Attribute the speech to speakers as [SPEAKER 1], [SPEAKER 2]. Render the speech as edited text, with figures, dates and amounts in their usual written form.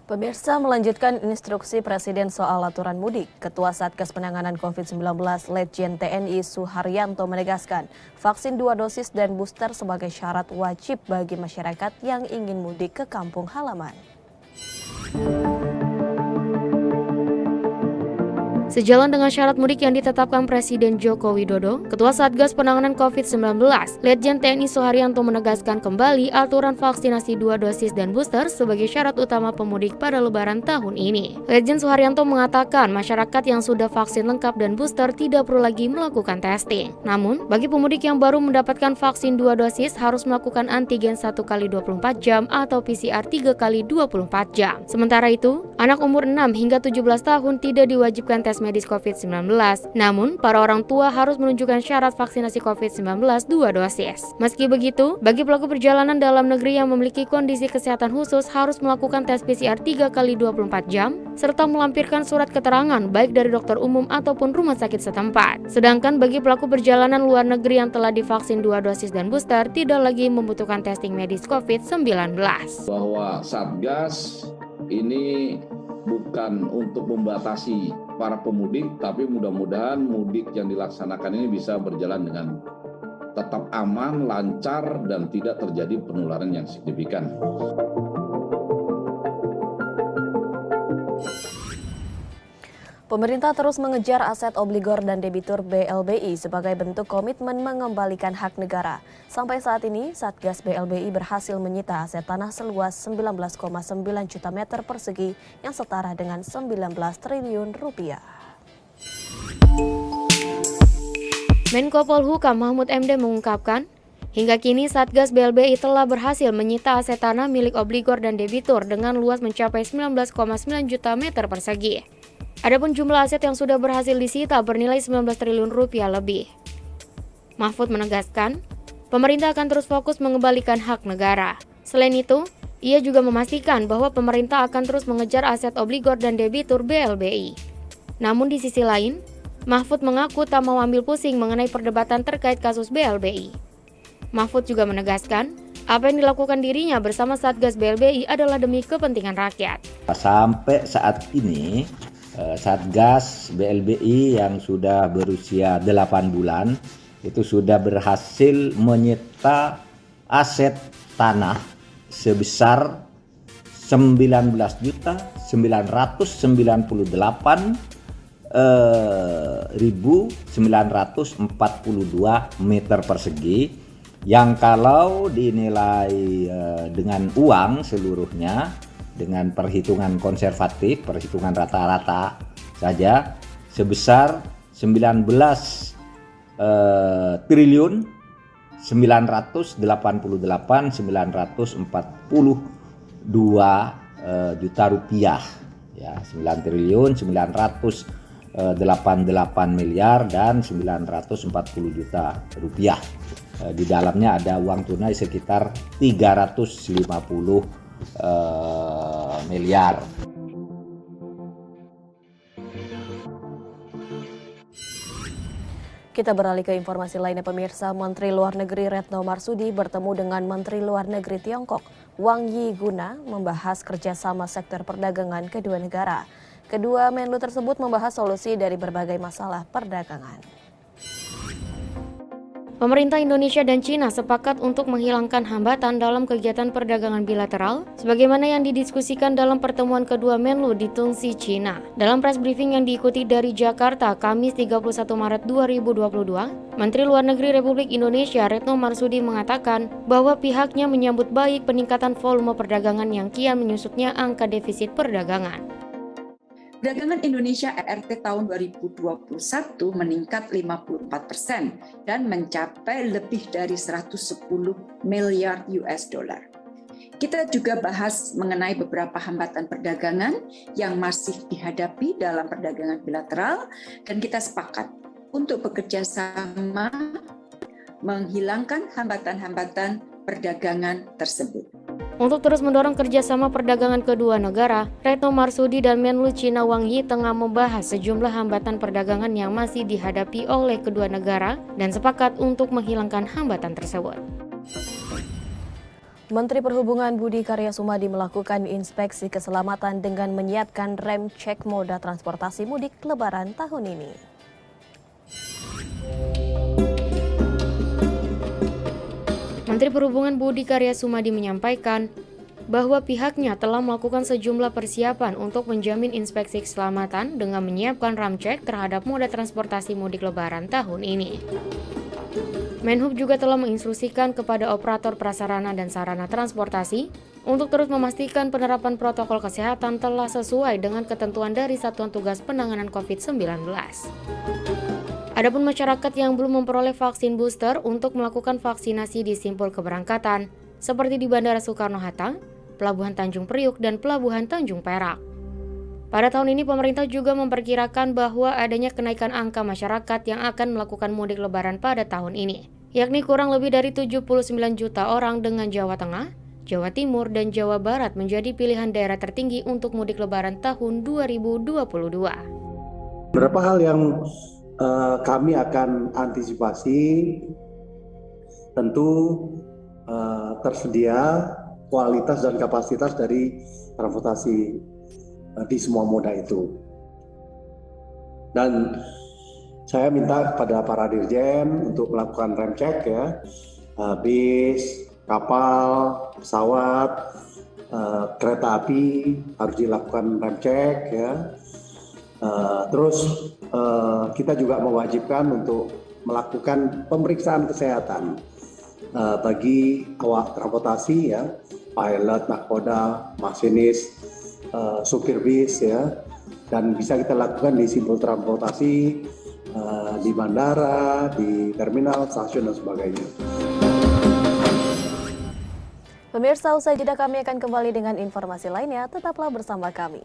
[SPEAKER 1] Pemirsa, melanjutkan instruksi Presiden soal aturan mudik, Ketua Satgas Penanganan COVID-19 Letjen TNI Suharyanto menegaskan vaksin 2 dosis dan booster sebagai syarat wajib bagi masyarakat yang ingin mudik ke kampung halaman.
[SPEAKER 2] Sejalan dengan syarat mudik yang ditetapkan Presiden Joko Widodo, Ketua Satgas Penanganan COVID-19, Letjen TNI Suharyanto menegaskan kembali aturan vaksinasi 2 dosis dan booster sebagai syarat utama pemudik pada Lebaran tahun ini. Letjen Suharyanto mengatakan masyarakat yang sudah vaksin lengkap dan booster tidak perlu lagi melakukan testing. Namun, bagi pemudik yang baru mendapatkan vaksin 2 dosis harus melakukan antigen 1 kali 24 jam atau PCR 3 kali 24 jam. Sementara itu, anak umur 6 hingga 17 tahun tidak diwajibkan tes medis COVID-19. Namun, para orang tua harus menunjukkan syarat vaksinasi COVID-19 2 dosis. Meski begitu, bagi pelaku perjalanan dalam negeri yang memiliki kondisi kesehatan khusus harus melakukan tes PCR 3 kali 24 jam serta melampirkan surat keterangan baik dari dokter umum ataupun rumah sakit setempat. Sedangkan bagi pelaku perjalanan luar negeri yang telah divaksin 2 dosis dan booster tidak lagi membutuhkan testing medis COVID-19.
[SPEAKER 3] Bahwa Satgas ini bukan untuk membatasi para pemudik, tapi mudah-mudahan mudik yang dilaksanakan ini bisa berjalan dengan tetap aman, lancar, dan tidak terjadi penularan yang signifikan.
[SPEAKER 1] Pemerintah terus mengejar aset obligor dan debitur BLBI sebagai bentuk komitmen mengembalikan hak negara. Sampai saat ini, Satgas BLBI berhasil menyita aset tanah seluas 19,9 juta meter persegi yang setara dengan 19 triliun rupiah.
[SPEAKER 2] Menko Polhukam Mahfud MD mengungkapkan, hingga kini Satgas BLBI telah berhasil menyita aset tanah milik obligor dan debitur dengan luas mencapai 19,9 juta meter persegi. Adapun jumlah aset yang sudah berhasil disita bernilai 19 triliun rupiah lebih. Mahfud menegaskan, pemerintah akan terus fokus mengembalikan hak negara. Selain itu, ia juga memastikan bahwa pemerintah akan terus mengejar aset obligor dan debitur BLBI. Namun di sisi lain, Mahfud mengaku tak mau ambil pusing mengenai perdebatan terkait kasus BLBI. Mahfud juga menegaskan, apa yang dilakukan dirinya bersama Satgas BLBI adalah demi kepentingan rakyat.
[SPEAKER 4] Sampai saat ini, Satgas BLBI yang sudah berusia 8 bulan itu sudah berhasil menyita aset tanah sebesar 19.998.942 meter persegi yang kalau dinilai dengan uang seluruhnya dengan perhitungan konservatif, perhitungan rata-rata saja sebesar 19 triliun 988.942 juta rupiah, ya, 9 triliun 988 miliar dan 940 juta rupiah. Di dalamnya ada uang tunai sekitar 350 miliar.
[SPEAKER 1] Kita beralih ke informasi lainnya, pemirsa. Menteri Luar Negeri Retno Marsudi bertemu dengan Menteri Luar Negeri Tiongkok Wang Yi guna membahas kerjasama sektor perdagangan kedua negara. Kedua Menlu tersebut membahas solusi dari berbagai masalah perdagangan.
[SPEAKER 2] Pemerintah Indonesia dan Cina sepakat untuk menghilangkan hambatan dalam kegiatan perdagangan bilateral, sebagaimana yang didiskusikan dalam pertemuan kedua Menlu di Tungsi, Cina. Dalam press briefing yang diikuti dari Jakarta, Kamis 31 Maret 2022, Menteri Luar Negeri Republik Indonesia Retno Marsudi mengatakan bahwa pihaknya menyambut baik peningkatan volume perdagangan yang kian menyusutnya angka defisit perdagangan.
[SPEAKER 5] Perdagangan Indonesia RT tahun 2021 meningkat 54% dan mencapai lebih dari 110 miliar US dollar. Kita juga bahas mengenai beberapa hambatan perdagangan yang masih dihadapi dalam perdagangan bilateral dan kita sepakat untuk bekerja sama menghilangkan hambatan-hambatan perdagangan tersebut.
[SPEAKER 2] Untuk terus mendorong kerjasama perdagangan kedua negara, Retno Marsudi dan Menlu Cina Wang Yi tengah membahas sejumlah hambatan perdagangan yang masih dihadapi oleh kedua negara dan sepakat untuk menghilangkan hambatan tersebut.
[SPEAKER 1] Menteri Perhubungan Budi Karya Sumadi melakukan inspeksi keselamatan dengan menyiapkan rem cek moda transportasi mudik Lebaran tahun ini.
[SPEAKER 2] Menteri Perhubungan Budi Karya Sumadi menyampaikan bahwa pihaknya telah melakukan sejumlah persiapan untuk menjamin inspeksi keselamatan dengan menyiapkan rem cek terhadap moda transportasi mudik Lebaran tahun ini. Menhub juga telah menginstruksikan kepada operator prasarana dan sarana transportasi untuk terus memastikan penerapan protokol kesehatan telah sesuai dengan ketentuan dari Satuan Tugas Penanganan COVID-19. Adapun masyarakat yang belum memperoleh vaksin booster untuk melakukan vaksinasi di simpul keberangkatan, seperti di Bandara Soekarno-Hatta, Pelabuhan Tanjung Priuk, dan Pelabuhan Tanjung Perak. Pada tahun ini, pemerintah juga memperkirakan bahwa adanya kenaikan angka masyarakat yang akan melakukan mudik Lebaran pada tahun ini, yakni kurang lebih dari 79 juta orang dengan Jawa Tengah, Jawa Timur, dan Jawa Barat menjadi pilihan daerah tertinggi untuk mudik Lebaran tahun 2022.
[SPEAKER 6] Beberapa hal yang kami akan antisipasi, tentu tersedia kualitas dan kapasitas dari transportasi di semua moda itu. Dan saya minta kepada para dirjen untuk melakukan rem cek ya, bis, kapal, pesawat, kereta api harus dilakukan rem cek ya. Terus kita juga mewajibkan untuk melakukan pemeriksaan kesehatan bagi awak transportasi ya, pilot, nakoda, masinis, supir bis ya, dan bisa kita lakukan di simpul transportasi, di bandara, di terminal, stasiun dan sebagainya.
[SPEAKER 1] Pemirsa, usai jeda kami akan kembali dengan informasi lainnya, tetaplah bersama kami.